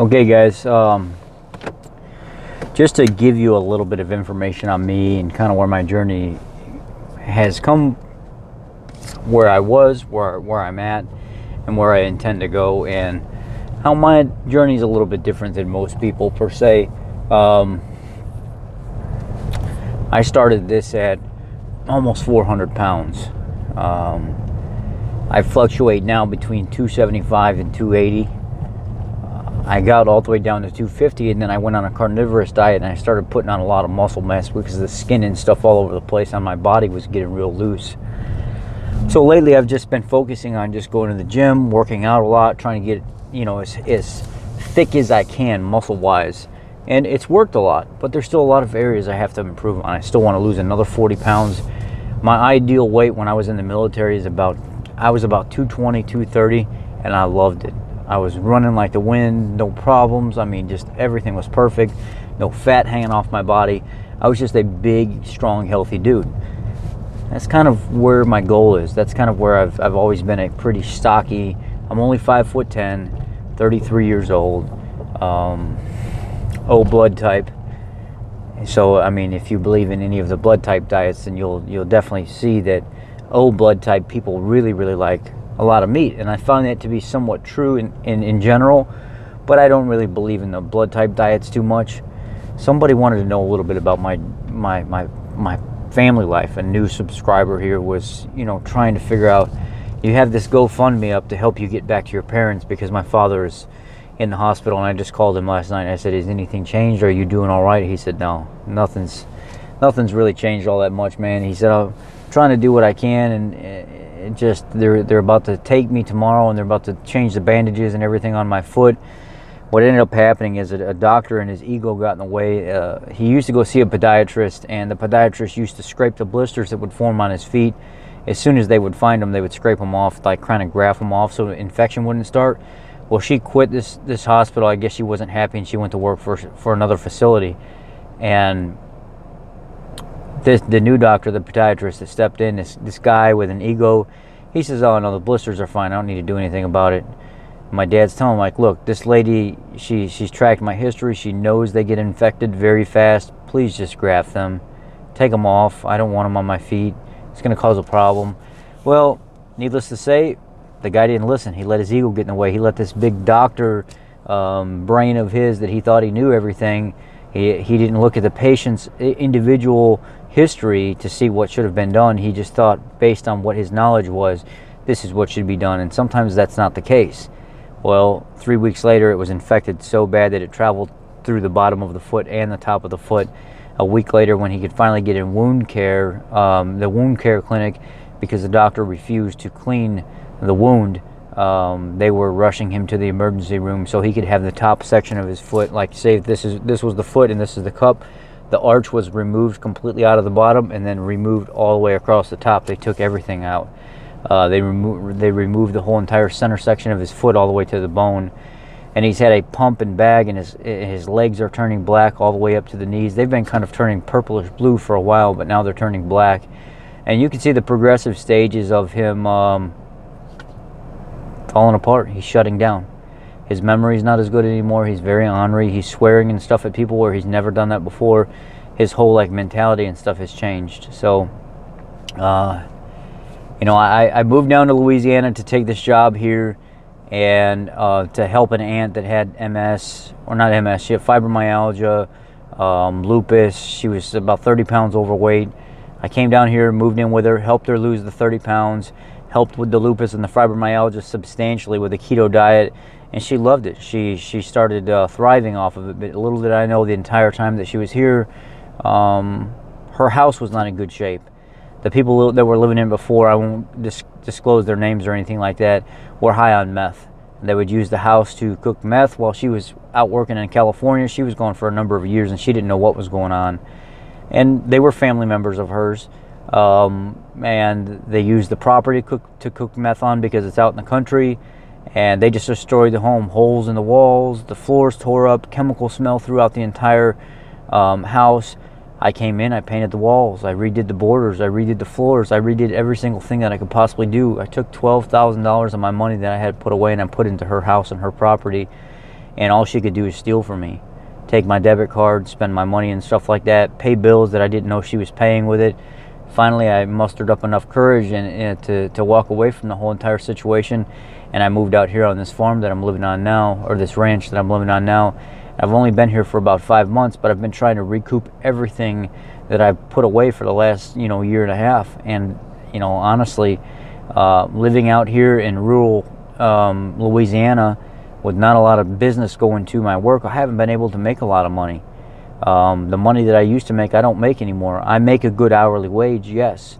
Okay, guys, just to give you a little bit of information on me and kind of where my journey has come, where I was, where I'm at, and where I intend to go, and how my journey is a little bit different than most people per se. I started this at almost 400 pounds. I fluctuate now between 275 and 280. I got all the way down to 250, and then I went on a carnivorous diet and I started putting on a lot of muscle mass because the skin and stuff all over the place on my body was getting real loose. So lately I've just been focusing on just going to the gym, working out a lot, trying to get, as thick as I can muscle wise. And it's worked a lot, but there's still a lot of areas I have to improve on. I still want to lose another 40 pounds. My ideal weight when I was in the military I was about 220, 230, and I loved it. I was running like the wind, no problems. I mean, just everything was perfect. No fat hanging off my body. I was just a big, strong, healthy dude. That's kind of where my goal is. That's kind of where I've always been a pretty stocky. I'm only 5'10", 33 years old, O blood type. So, I mean, if you believe in any of the blood type diets, then you'll definitely see that O blood type people really, really like a lot of meat, and I found that to be somewhat true in general, but I don't really believe in the blood type diets too much. Somebody wanted to know a little bit about my family life. A new subscriber here was, trying to figure out, you have this GoFundMe up to help you get back to your parents because my father is in the hospital, and I just called him last night and I said, "Has anything changed? Are you doing all right?" He said, "No, nothing's really changed all that much, man." He said, "I'm trying to do what I can, and just they're about to take me tomorrow, and they're about to change the bandages and everything on my foot." What ended up happening is a doctor and his ego got in the way. He used to go see a podiatrist, and the podiatrist used to scrape the blisters that would form on his feet. As soon as they would find them, they would scrape them off, like kind of graft them off so the infection wouldn't start. Well, she quit this hospital. I guess she wasn't happy, and she went to work for another facility. And the new doctor, the podiatrist that stepped in, this guy with an ego, he says, "Oh no, the blisters are fine. I don't need to do anything about it." My dad's telling him, like, "Look, this lady, she's tracked my history. She knows they get infected very fast. Please just graft them. Take them off. I don't want them on my feet. It's going to cause a problem." Well, needless to say, the guy didn't listen. He let his ego get in the way. He let this big doctor brain of his that he thought he knew everything. He didn't look at the patient's individual history to see what should have been done. He just thought, based on what his knowledge was, this is what should be done. And sometimes that's not the case. Well, 3 weeks later, it was infected so bad that it traveled through the bottom of the foot and the top of the foot. A week later, when he could finally get in wound care, the wound care clinic, because the doctor refused to clean the wound, they were rushing him to the emergency room so he could have the top section of his foot, like say this was the foot and this is the cup. The arch was removed completely out of the bottom and then removed all the way across the top. They took everything out. They removed the whole entire center section of his foot all the way to the bone. And he's had a pump and bag, and his legs are turning black all the way up to the knees. They've been kind of turning purplish blue for a while, but now they're turning black. And you can see the progressive stages of him falling apart. He's shutting down. His memory's not as good anymore. He's very ornery. He's swearing and stuff at people where he's never done that before. His whole mentality and stuff has changed. So, I moved down to Louisiana to take this job here and to help an aunt that had MS, or not MS, she had fibromyalgia, lupus. She was about 30 pounds overweight. I came down here, moved in with her, helped her lose the 30 pounds, helped with the lupus and the fibromyalgia substantially with a keto diet, and she loved it. She started thriving off of it, but little did I know the entire time that she was here, her house was not in good shape. The people that were living in before, I won't disclose their names or anything like that, were high on meth. They would use the house to cook meth while she was out working in California. She was gone for a number of years, and she didn't know what was going on. And they were family members of hers. And they used the property to cook meth on because it's out in the country. And they just destroyed the home. Holes in the walls, the floors tore up, chemical smell throughout the entire house. I came in, I painted the walls, I redid the borders, I redid the floors, I redid every single thing that I could possibly do. I took $12,000 of my money that I had put away and I put into her house and her property. and all she could do is steal from me. Take my debit card, spend my money and stuff like that, pay bills that I didn't know she was paying with it. Finally, I mustered up enough courage to walk away from the whole entire situation, and I moved out here on this farm that I'm living on now, or this ranch that I'm living on now. I've only been here for about 5 months, but I've been trying to recoup everything that I've put away for the last, year and a half. And, honestly, living out here in rural Louisiana with not a lot of business going to my work, I haven't been able to make a lot of money. The money that I used to make, I don't make anymore. I make a good hourly wage, yes,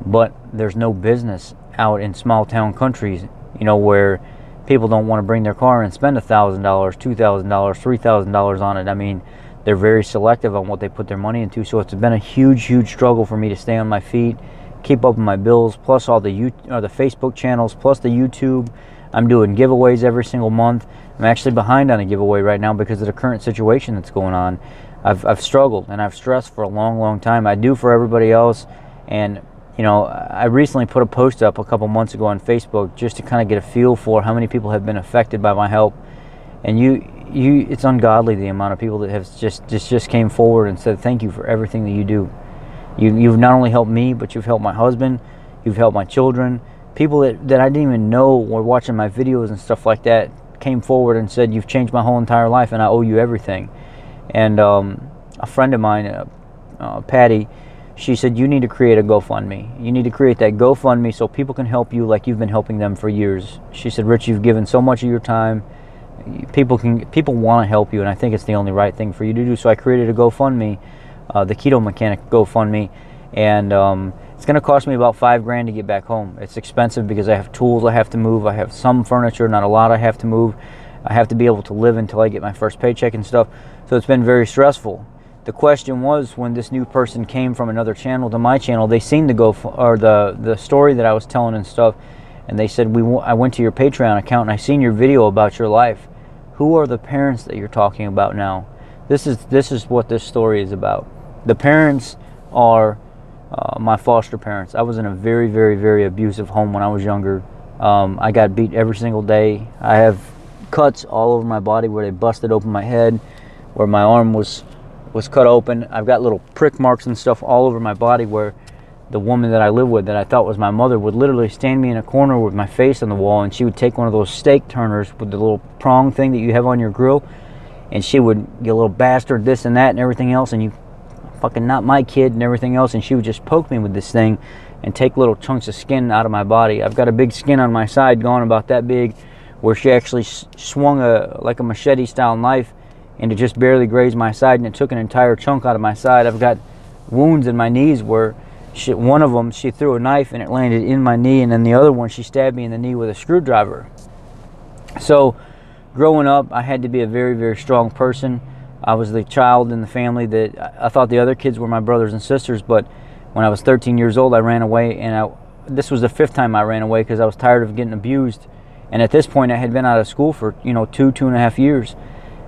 but there's no business out in small town countries, where people don't want to bring their car and spend $1,000, $2,000, $3,000 on it. I mean, they're very selective on what they put their money into. So it's been a huge, huge struggle for me to stay on my feet, keep up with my bills, plus all the Facebook channels, plus the YouTube. I'm doing giveaways every single month. I'm actually behind on a giveaway right now because of the current situation that's going on. I've struggled and I've stressed for a long, long time. I do for everybody else. And, I recently put a post up a couple months ago on Facebook just to kind of get a feel for how many people have been affected by my help. And it's ungodly the amount of people that have just came forward and said thank you for everything that you do. You've not only helped me, but you've helped my husband, you've helped my children. People that I didn't even know were watching my videos and stuff like that came forward and said, you've changed my whole entire life and I owe you everything. And a friend of mine, Patty, she said, you need to create a GoFundMe. You need to create that GoFundMe so people can help you like you've been helping them for years. She said, Rich, you've given so much of your time. People want to help you, and I think it's the only right thing for you to do. So I created a GoFundMe, the Keto Mechanic GoFundMe, and it's going to cost me about $5,000 to get back home. It's expensive because I have tools I have to move. I have some furniture, not a lot I have to move. I have to be able to live until I get my first paycheck and stuff. So it's been very stressful. The question was, when this new person came from another channel to my channel, they seen the story that I was telling and stuff, and they said, I went to your Patreon account and I seen your video about your life. Who are the parents that you're talking about now? This is what this story is about. The parents are my foster parents. I was in a very, very, very abusive home when I was younger. I got beat every single day. I have cuts all over my body where they busted open my head, where my arm was cut open. I've got little prick marks and stuff all over my body where the woman that I live with, that I thought was my mother, would literally stand me in a corner with my face on the wall, and she would take one of those steak turners with the little prong thing that you have on your grill, and she would, you little bastard, this and that and everything else, and you fucking not my kid and everything else, and she would just poke me with this thing and take little chunks of skin out of my body. I've got a big skin on my side going about that big, where she actually swung like a machete style knife and it just barely grazed my side, and it took an entire chunk out of my side. I've got wounds in my knees where one of them, she threw a knife and it landed in my knee, and then the other one, she stabbed me in the knee with a screwdriver. So growing up, I had to be a very, very strong person. I was the child in the family that I thought the other kids were my brothers and sisters, but when I was 13 years old, I ran away, and this was the 5th time I ran away because I was tired of getting abused. And at this point, I had been out of school for, 2.5 years.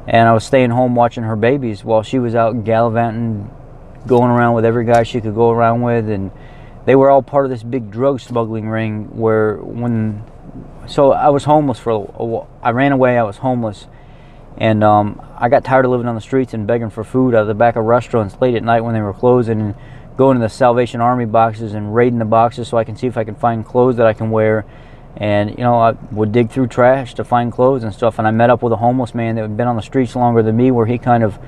And I was staying home watching her babies while she was out gallivanting, going around with every guy she could go around with. And they were all part of this big drug smuggling ring so I was homeless for a while. I ran away, I was homeless. And I got tired of living on the streets and begging for food out of the back of restaurants late at night when they were closing, and going to the Salvation Army boxes and raiding the boxes so I can see if I can find clothes that I can wear. And, I would dig through trash to find clothes and stuff. And I met up with a homeless man that had been on the streets longer than me, where he kind of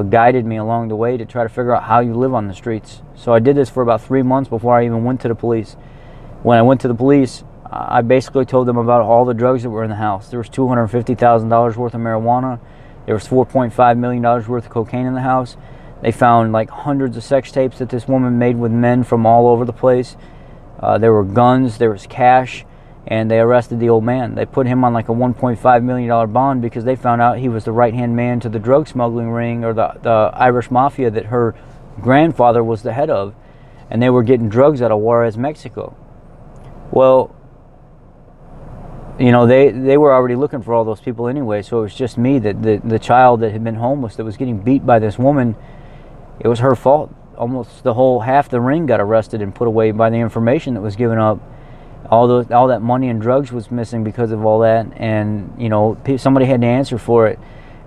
guided me along the way to try to figure out how you live on the streets. So I did this for about 3 months before I even went to the police. When I went to the police, I basically told them about all the drugs that were in the house. There was $250,000 worth of marijuana. There was $4.5 million worth of cocaine in the house. They found like hundreds of sex tapes that this woman made with men from all over the place. There were guns, there was cash. And they arrested the old man. They put him on like a $1.5 million bond because they found out he was the right-hand man to the drug smuggling ring, or the Irish mafia that her grandfather was the head of. And they were getting drugs out of Juarez, Mexico. Well, they were already looking for all those people anyway, so it was just me, the child that had been homeless, that was getting beat by this woman. It was her fault. Almost half the ring got arrested and put away by the information that was given up. all that money and drugs was missing because of all that, and you know, somebody had to answer for it,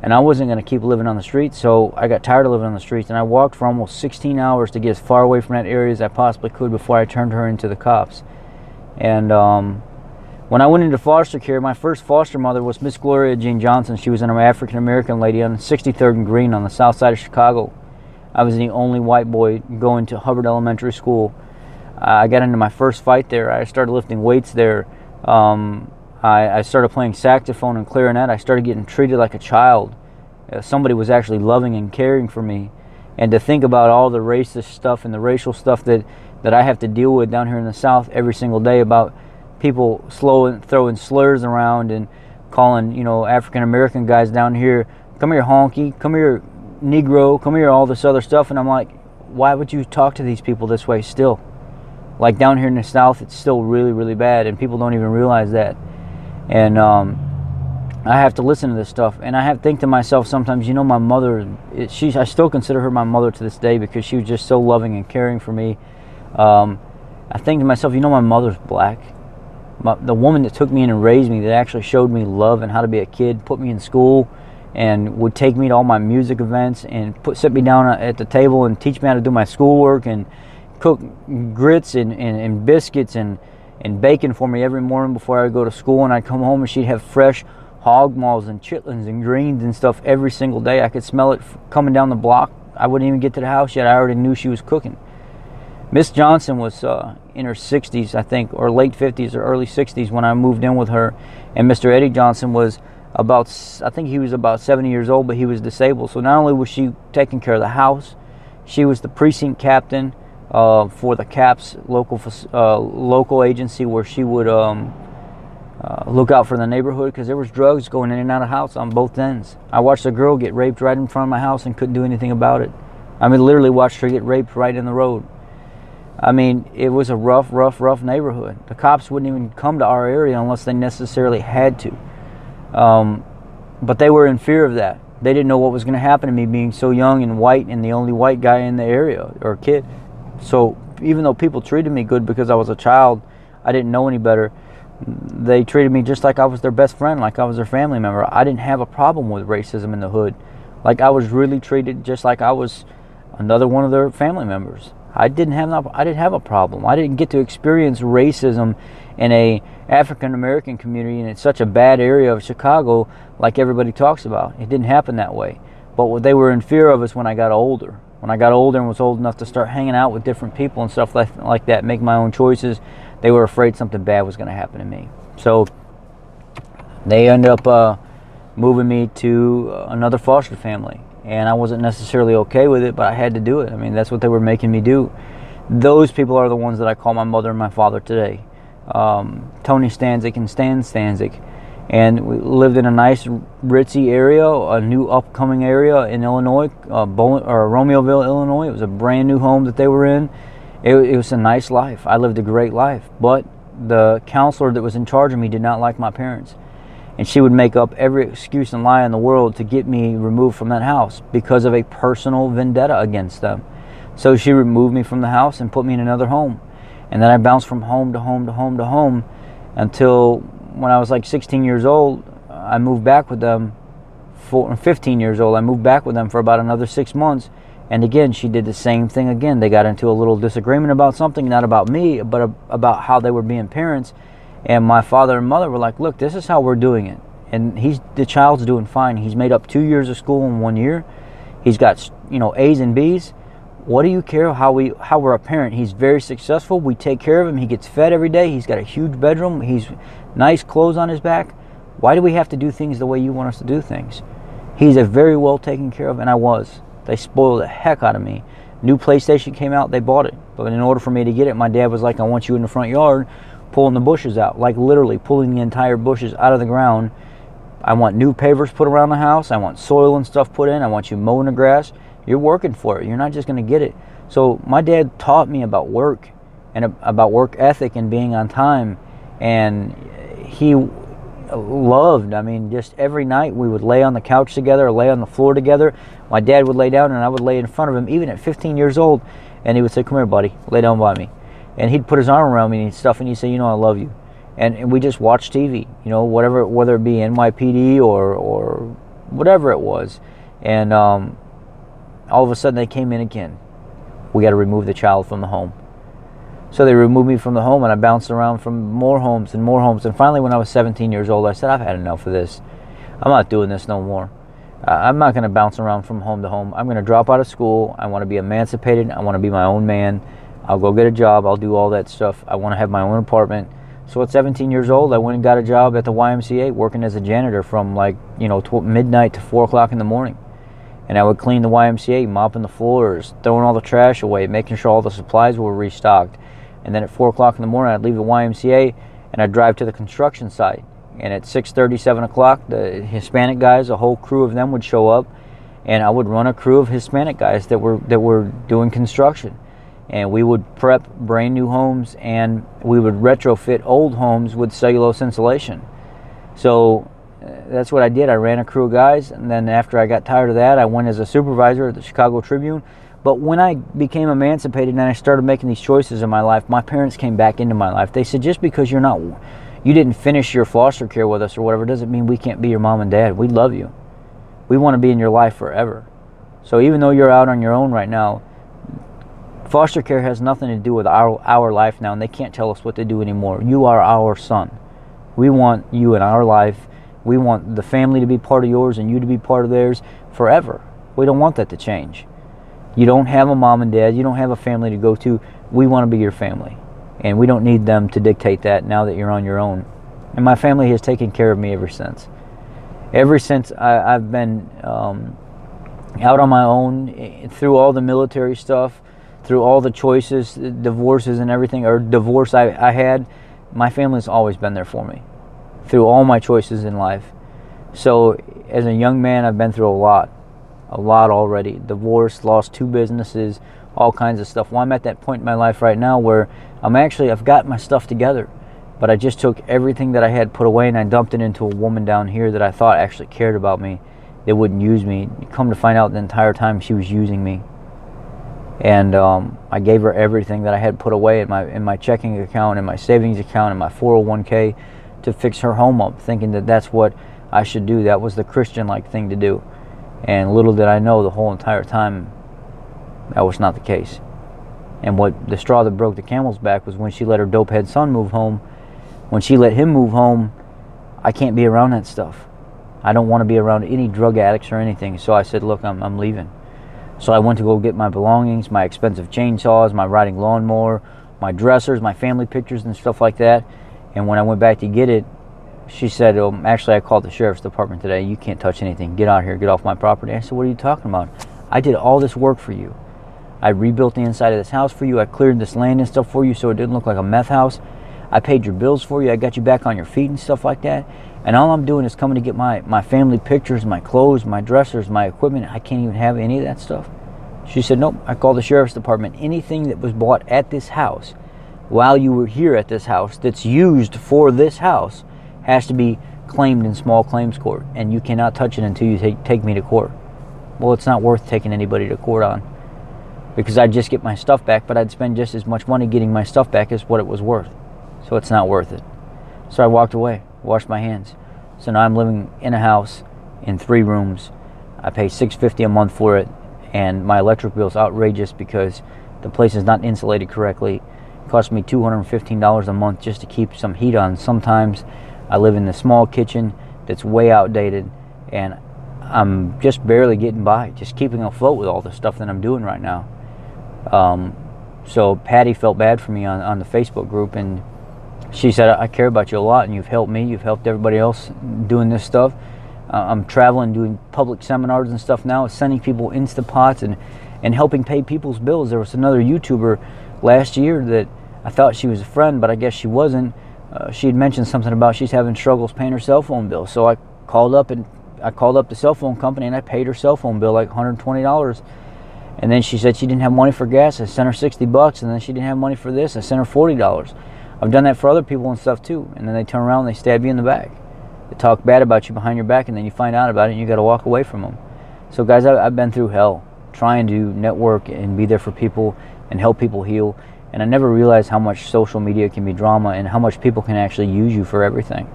and I wasn't going to keep living on the streets. So I got tired of living on the streets, and I walked for almost 16 hours to get as far away from that area as I possibly could before I turned her into the cops. And when I went into foster care, my first foster mother was Miss Gloria Jean Johnson. She was an African American lady on 63rd and Green on the south side of Chicago. I was the only white boy going to Hubbard Elementary School. I got into my first fight there. I started lifting weights there. I started playing saxophone and clarinet. I started getting treated like a child. Somebody was actually loving and caring for me. And to think about all the racist stuff and the racial stuff that I have to deal with down here in the South every single day, about people throwing slurs around and calling, you know, African American guys down here, come here honky, come here Negro, come here, all this other stuff. And I'm like, why would you talk to these people this way still? Like down here in the South, it's still really, really bad, and people don't even realize that. And I have to listen to this stuff, and I have to think to myself sometimes, you know, my mother, I still consider her my mother to this day, because she was just so loving and caring for me. I think to myself, you know, my mother's black. The woman that took me in and raised me, that actually showed me love and how to be a kid, put me in school, and would take me to all my music events, and sit me down at the table and teach me how to do my schoolwork, and cook grits and biscuits and bacon for me every morning before I would go to school. And I'd come home and she'd have fresh hog maws and chitlins and greens and stuff every single day. I could smell it coming down the block. I wouldn't even get to the house yet. I already knew she was cooking. Miss Johnson was in her 60s, I think, or late 50s or early 60s when I moved in with her. And Mr. Eddie Johnson was I think he was about 70 years old, but he was disabled. So not only was she taking care of the house, she was the precinct captain for the CAPS local agency, where she would look out for the neighborhood, because there was drugs going in and out of house on both ends. I watched a girl get raped right in front of my house and couldn't do anything about it. I mean, literally watched her get raped right in the road. I mean, it was a rough neighborhood. The cops wouldn't even come to our area unless they necessarily had to. But they were in fear of that. They didn't know what was going to happen to me, being so young and white and the only white guy in the area, or kid. So even though people treated me good because I was a child, I didn't know any better. They treated me just like I was their best friend, like I was their family member. I didn't have a problem with racism in the hood. Like, I was really treated just like I was another one of their family members. I didn't have a problem. I didn't get to experience racism in a African American community, and it's such a bad area of Chicago like everybody talks about. It didn't happen that way. But what they were in fear of is when I got older. When I got older and was old enough to start hanging out with different people and stuff like that, make my own choices, they were afraid something bad was going to happen to me. So they ended up moving me to another foster family. And I wasn't necessarily okay with it, but I had to do it. I mean, that's what they were making me do. Those people are the ones that I call my mother and my father today. Tony Stanzik and Stan Stanzik. And we lived in a nice, ritzy area, a new upcoming area in Illinois, Romeoville, Illinois. It was a brand new home that they were in. It was a nice life. I lived a great life. But the counselor that was in charge of me did not like my parents. And she would make up every excuse and lie in the world to get me removed from that house because of a personal vendetta against them. So she removed me from the house and put me in another home. And then I bounced from home to home to home to home until when I was like 16 years old, I moved back with them. 15 years old, I moved back with them for about another 6 months. And again, she did the same thing again. They got into a little disagreement about something, not about me, but about how they were being parents. And my father and mother were like, look, this is how we're doing it. And the child's doing fine. He's made up 2 years of school in 1 year. He's got, A's and B's. What do you care how we're a parent? He's very successful. We take care of him. He gets fed every day. He's got a huge bedroom. He's nice clothes on his back. Why do we have to do things the way you want us to do things? He's a very well taken care of, and I was. They spoiled the heck out of me. New PlayStation came out, they bought it. But in order for me to get it, my dad was like, I want you in the front yard pulling the bushes out, like literally pulling the entire bushes out of the ground. I want new pavers put around the house. I want soil and stuff put in. I want you mowing the grass. You're working for it. You're not just going to get it. So my dad taught me about work and about work ethic and being on time. And he loved, just every night we would lay on the couch together or lay on the floor together. My dad would lay down and I would lay in front of him, even at 15 years old. And he would say, come here, buddy, lay down by me. And he'd put his arm around me and stuff, and he'd say, I love you. And we just watched TV, whatever, whether it be NYPD or whatever it was. And all of a sudden they came in again. We got to remove the child from the home. So they removed me from the home, and I bounced around from more homes and more homes. And finally, when I was 17 years old, I said, I've had enough of this. I'm not doing this no more. I'm not going to bounce around from home to home. I'm going to drop out of school. I want to be emancipated. I want to be my own man. I'll go get a job. I'll do all that stuff. I want to have my own apartment. So at 17 years old, I went and got a job at the YMCA working as a janitor from midnight to 4 o'clock in the morning. And I would clean the YMCA, mopping the floors, throwing all the trash away, making sure all the supplies were restocked. And then at 4 o'clock in the morning, I'd leave the YMCA and I'd drive to the construction site. And at 6:30, 7 o'clock, the Hispanic guys, a whole crew of them would show up, and I would run a crew of Hispanic guys that were doing construction. And we would prep brand new homes, and we would retrofit old homes with cellulose insulation. So that's what I did. I ran a crew of guys, and then after I got tired of that, I went as a supervisor at the Chicago Tribune. But when I became emancipated and I started making these choices in my life, my parents came back into my life. They said, just because you didn't finish your foster care with us or whatever, doesn't mean we can't be your mom and dad. We love you. We want to be in your life forever. So even though you're out on your own right now, foster care has nothing to do with our life now, and they can't tell us what to do anymore. You are our son. We want you in our life. We want the family to be part of yours and you to be part of theirs forever. We don't want that to change. You don't have a mom and dad. You don't have a family to go to. We want to be your family. And we don't need them to dictate that now that you're on your own. And my family has taken care of me ever since. Ever since I've been out on my own, through all the military stuff, through all the choices, divorces and everything, or divorce I had, my family's always been there for me through all my choices in life. So as a young man, I've been through a lot already. Divorced, lost 2 businesses, all kinds of stuff. Well, I'm at that point in my life right now where I've got my stuff together, but I just took everything that I had put away and I dumped it into a woman down here that I thought actually cared about me, that wouldn't use me. Come to find out, the entire time she was using me. And I gave her everything that I had put away in my checking account, in my savings account, in my 401k to fix her home up, thinking that that's what I should do. That was the Christian-like thing to do. And little did I know the whole entire time that was not the case. And what the straw that broke the camel's back was when she let her dopehead son move home. When she let him move home, I can't be around that stuff. I don't want to be around any drug addicts or anything. So I said, look, I'm leaving. So I went to go get my belongings, my expensive chainsaws, my riding lawnmower, my dressers, my family pictures and stuff like that. And when I went back to get it, she said, actually, I called the sheriff's department today. You can't touch anything. Get out of here. Get off my property. I said, what are you talking about? I did all this work for you. I rebuilt the inside of this house for you. I cleared this land and stuff for you so it didn't look like a meth house. I paid your bills for you. I got you back on your feet and stuff like that. And all I'm doing is coming to get my family pictures, my clothes, my dressers, my equipment. I can't even have any of that stuff. She said, nope. I called the sheriff's department. Anything that was bought at this house while you were here at this house that's used for this house has to be claimed in small claims court, and you cannot touch it until you take me to court. Well, it's not worth taking anybody to court on, because I'd just get my stuff back, but I'd spend just as much money getting my stuff back as what it was worth. So it's not worth it. So I walked away, washed my hands. So now I'm living in a house in 3 rooms. I pay $650 a month for it, and my electric bill is outrageous because the place is not insulated correctly. It costs me $215 a month just to keep some heat on. Sometimes I live in a small kitchen that's way outdated, and I'm just barely getting by, just keeping afloat with all the stuff that I'm doing right now. So Patty felt bad for me on the Facebook group, and she said, I care about you a lot, and you've helped me, you've helped everybody else doing this stuff. I'm traveling, doing public seminars and stuff now, sending people Instapots and helping pay people's bills. There was another YouTuber last year that I thought she was a friend, but I guess she wasn't. She had mentioned something about she's having struggles paying her cell phone bill. So I called up the cell phone company and I paid her cell phone bill like $120. And then she said she didn't have money for gas. I sent her $60, and then she didn't have money for this. I sent her $40. I've done that for other people and stuff too. And then they turn around and they stab you in the back. They talk bad about you behind your back, and then you find out about it and you got to walk away from them. So guys, I've been through hell trying to network and be there for people and help people heal. And I never realized how much social media can be drama and how much people can actually use you for everything.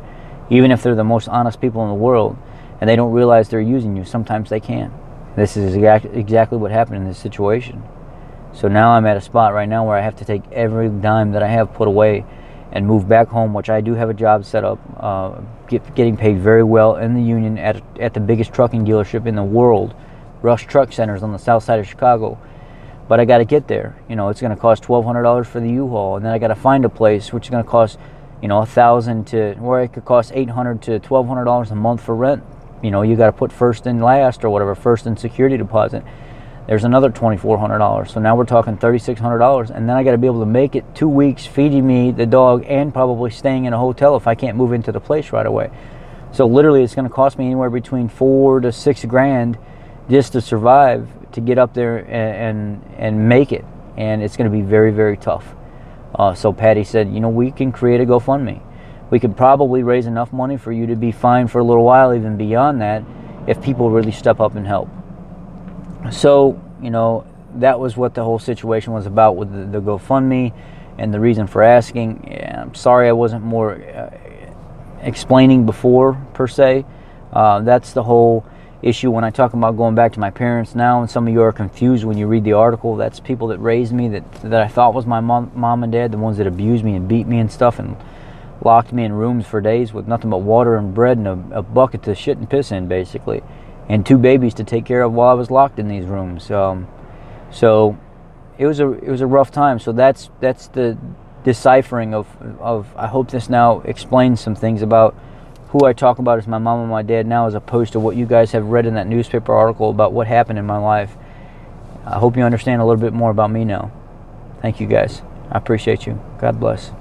Even if they're the most honest people in the world and they don't realize they're using you, sometimes they can. This is exactly what happened in this situation. So now I'm at a spot right now where I have to take every dime that I have put away and move back home, which I do have a job set up, getting paid very well in the union at the biggest trucking dealership in the world, Rush Truck Centers on the south side of Chicago. But I got to get there. You know, it's going to cost $1,200 for the U-Haul, and then I got to find a place which is going to cost, you know, $1,000 to where it could cost $800 to $1,200 a month for rent. You know, you got to put first and last or whatever, first and security deposit. There's another $2,400. So now we're talking $3,600, and then I got to be able to make it 2 weeks feeding me, the dog, and probably staying in a hotel if I can't move into the place right away. So literally, it's going to cost me anywhere between $4,000 to $6,000 just to survive, to get up there and make it. And it's going to be very, very tough. So Patty said, you know, we can create a GoFundMe. We could probably raise enough money for you to be fine for a little while, even beyond that, if people really step up and help. So, you know, that was what the whole situation was about with the GoFundMe and the reason for asking. Yeah, I'm sorry I wasn't more explaining before, per se. That's the whole issue when I talk about going back to my parents now, and some of you are confused when you read the article. That's people that raised me, that I thought was my mom and dad, the ones that abused me and beat me and stuff and locked me in rooms for days with nothing but water and bread and a bucket to shit and piss in, basically, and 2 babies to take care of while I was locked in these rooms. So it was a rough time. So that's the deciphering of I hope this now explains some things about who I talk about as my mom and my dad now, as opposed to what you guys have read in that newspaper article about what happened in my life. I hope you understand a little bit more about me now. Thank you guys. I appreciate you. God bless.